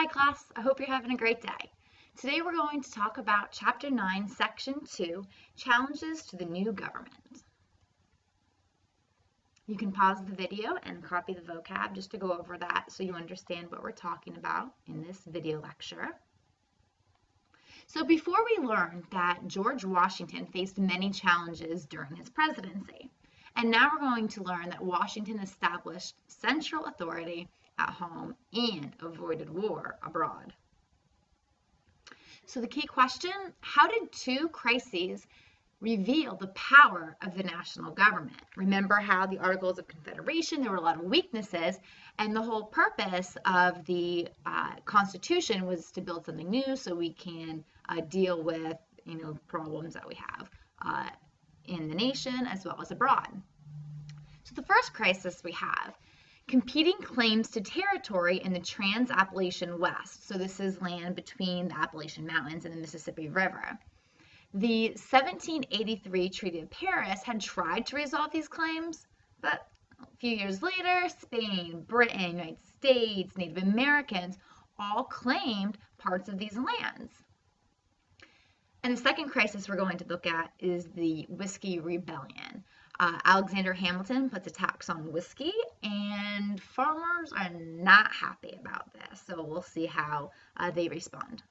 Hi class, I hope you're having a great day. Today we're going to talk about Chapter 9, Section 2, Challenges to the New Government. You can pause the video and copy the vocab just to go over that so you understand what we're talking about in this video lecture. So before we learned that George Washington faced many challenges during his presidency, and now we're going to learn that Washington established central authority at home and avoided war abroad. So the key question, how did two crises reveal the power of the national government? Remember how the Articles of Confederation, there were a lot of weaknesses, and the whole purpose of the Constitution was to build something new so we can deal with problems that we have in the nation as well as abroad. So the first crisis we have, competing claims to territory in the Trans-Appalachian West. So this is land between the Appalachian Mountains and the Mississippi River. The 1783 Treaty of Paris had tried to resolve these claims, but a few years later, Spain, Britain, United States, Native Americans all claimed parts of these lands. And the second crisis we're going to look at is the Whiskey Rebellion. Alexander Hamilton puts a tax on whiskey, and farmers are not happy about this. So we'll see how they respond.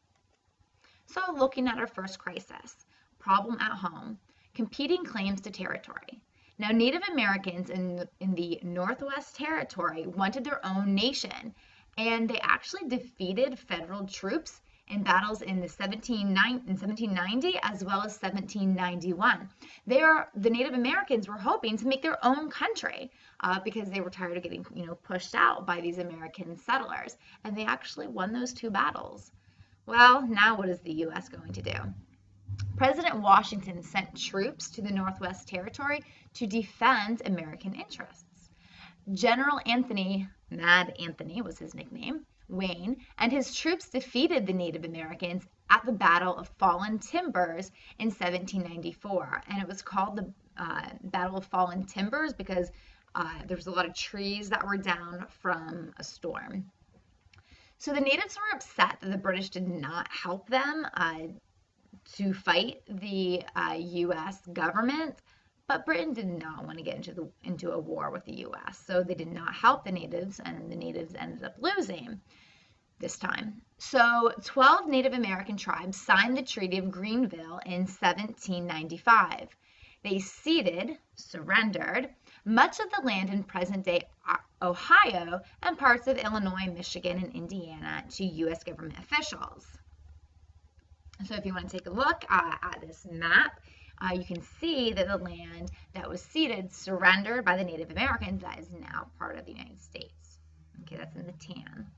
So looking at our first crisis, problem at home, competing claims to territory. Now, Native Americans in the Northwest Territory wanted their own nation, and they actually defeated federal troops in battles in 1790 as well as 1791. The Native Americans were hoping to make their own country because they were tired of getting pushed out by these American settlers, and they actually won those two battles. Well, now what is the U.S. going to do? President Washington sent troops to the Northwest Territory to defend American interests. General Anthony, Mad Anthony was his nickname, Wayne, and his troops defeated the Native Americans at the Battle of Fallen Timbers in 1794. And it was called the Battle of Fallen Timbers because there was a lot of trees that were down from a storm. So the natives were upset that the British did not help them to fight the U.S. government, but Britain did not want to get into a war with the U.S., so they did not help the natives, and the natives ended up losing this time. So 12 Native American tribes signed the Treaty of Greenville in 1795. They surrendered much of the land in present-day Ohio and parts of Illinois, Michigan, and Indiana to U.S. government officials. So if you want to take a look at this map, you can see that the land that was ceded, surrendered by the Native Americans, that is now part of the United States. Okay, that's in the tan.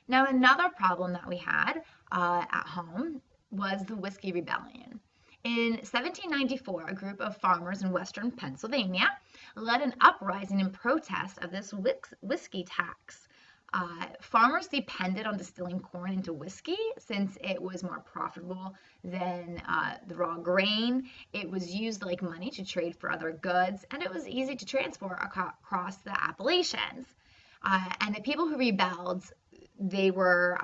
Now, another problem that we had at home was the Whiskey Rebellion. In 1794, a group of farmers in western Pennsylvania led an uprising in protest of this whiskey tax. Farmers depended on distilling corn into whiskey since it was more profitable than the raw grain. It was used like money to trade for other goods, and it was easy to transport across the Appalachians. And the people who rebelled, they were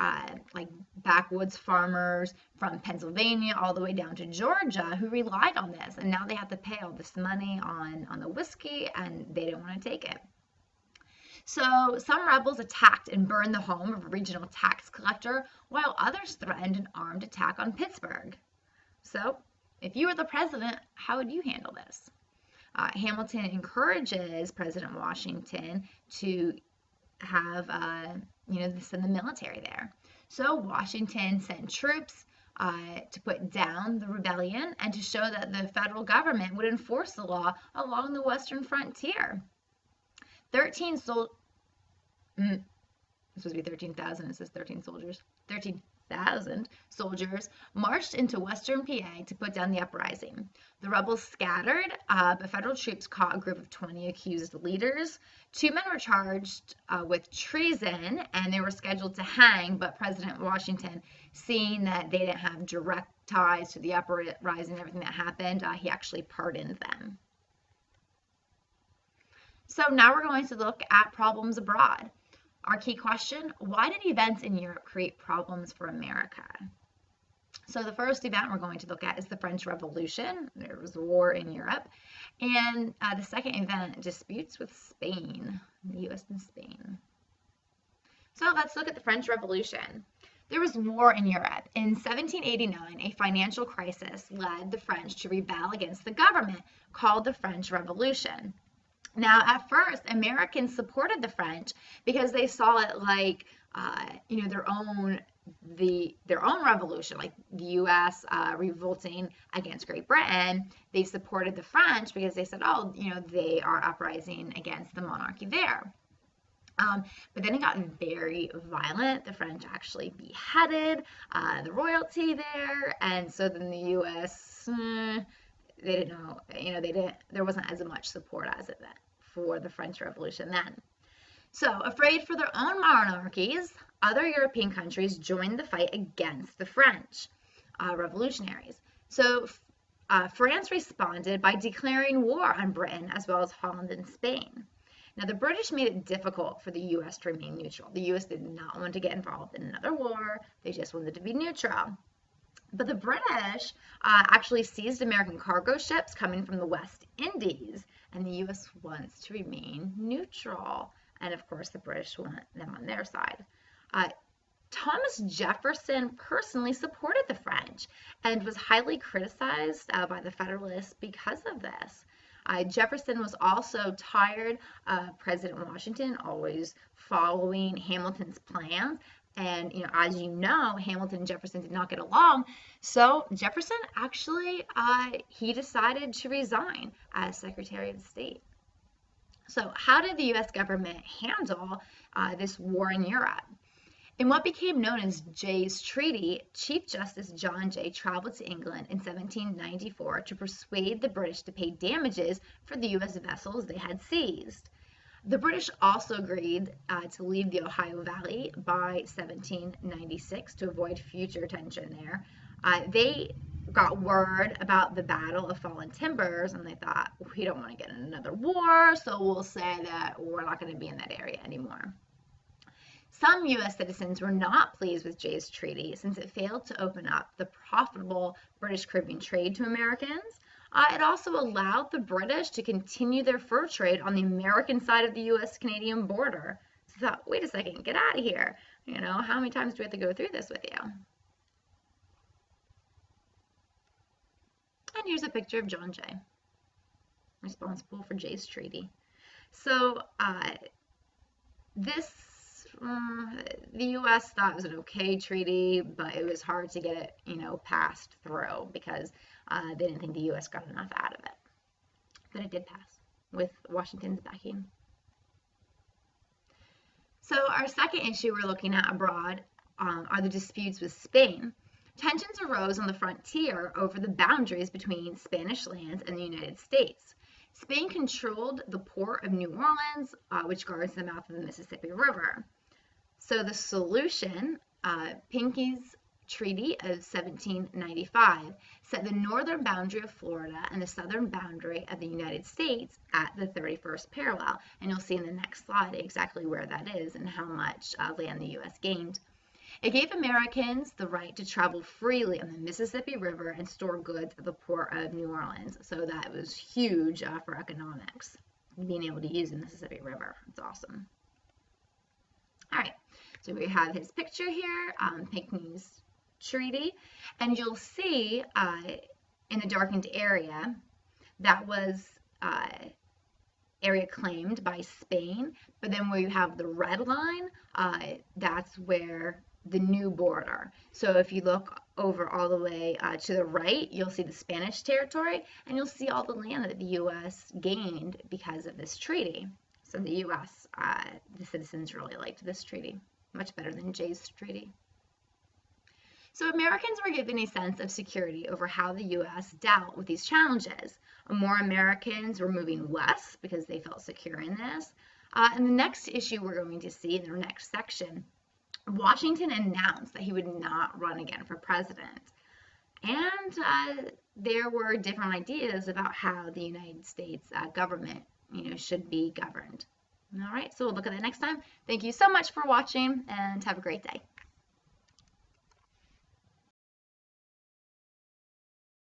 like backwoods farmers from Pennsylvania all the way down to Georgia who relied on this, and now they have to pay all this money on the whiskey, and they didn't want to take it. So some rebels attacked and burned the home of a regional tax collector, while others threatened an armed attack on Pittsburgh. So if you were the president, how would you handle this? Hamilton encourages President Washington to have send the military there. So Washington sent troops to put down the rebellion and to show that the federal government would enforce the law along the western frontier. 13,000, it says 13 soldiers. 13,000 soldiers marched into western PA to put down the uprising. The rebels scattered, but federal troops caught a group of 20 accused leaders. 2 men were charged with treason, and they were scheduled to hang, but President Washington, seeing that they didn't have direct ties to the uprising and everything that happened, he actually pardoned them. So now we're going to look at problems abroad. Our key question, why did events in Europe create problems for America? So the first event we're going to look at is the French Revolution. There was a war in Europe. And the second event, disputes with Spain, the U.S. and Spain. So let's look at the French Revolution. There was war in Europe. In 1789, a financial crisis led the French to rebel against the government, called the French Revolution. Now, at first, Americans supported the French because they saw it like, their own revolution, like the U.S. Revolting against Great Britain. They supported the French because they said, they are uprising against the monarchy there. But then it got very violent. The French actually beheaded the royalty there, and so then the U.S. They didn't know, there wasn't as much support as it for the French Revolution then. So, afraid for their own monarchies, other European countries joined the fight against the French revolutionaries. So, France responded by declaring war on Britain as well as Holland and Spain. Now, the British made it difficult for the U.S. to remain neutral. The U.S. did not want to get involved in another war. They just wanted to be neutral. But the British actually seized American cargo ships coming from the West Indies, and the U.S. wants to remain neutral. And of course, the British want them on their side. Thomas Jefferson personally supported the French and was highly criticized by the Federalists because of this. Jefferson was also tired of President Washington always following Hamilton's plans. And, as you know, Hamilton and Jefferson did not get along. So Jefferson actually, he decided to resign as Secretary of State. So how did the U.S. government handle this war in Europe? In what became known as Jay's Treaty, Chief Justice John Jay traveled to England in 1794 to persuade the British to pay damages for the U.S. vessels they had seized. The British also agreed to leave the Ohio Valley by 1796 to avoid future tension there. They got word about the Battle of Fallen Timbers, and they thought, we don't want to get in another war, so we'll say that we're not going to be in that area anymore. Some U.S. citizens were not pleased with Jay's Treaty since it failed to open up the profitable British Caribbean trade to Americans. It also allowed the British to continue their fur trade on the American side of the U.S.-Canadian border. So I thought, wait a second, get out of here. How many times do we have to go through this with you? And here's a picture of John Jay, responsible for Jay's Treaty. So the U.S. thought it was an okay treaty, but it was hard to get it, passed through because they didn't think the U.S. got enough out of it. But it did pass with Washington's backing. So our second issue we're looking at abroad are the disputes with Spain. Tensions arose on the frontier over the boundaries between Spanish lands and the United States. Spain controlled the port of New Orleans, which guards the mouth of the Mississippi River. So the solution, Pinckney's Treaty of 1795, set the northern boundary of Florida and the southern boundary of the United States at the 31st parallel. And you'll see in the next slide exactly where that is and how much land the U.S. gained. It gave Americans the right to travel freely on the Mississippi River and store goods at the port of New Orleans. So that was huge for economics, being able to use the Mississippi River. It's awesome. All right, so we have his picture here, Pinckney's Treaty, and you'll see in the darkened area that was area claimed by Spain, but then where you have the red line, that's where the new border. So if you look over all the way to the right, you'll see the Spanish territory, and you'll see all the land that the U.S. gained because of this treaty. So the U.S., the citizens really liked this treaty, much better than Jay's Treaty. So Americans were given a sense of security over how the U.S. dealt with these challenges. More Americans were moving west because they felt secure in this. And the next issue we're going to see in our next section, Washington announced that he would not run again for president. And there were different ideas about how the United States government, should be governed. All right, so we'll look at that next time. Thank you so much for watching, and have a great day.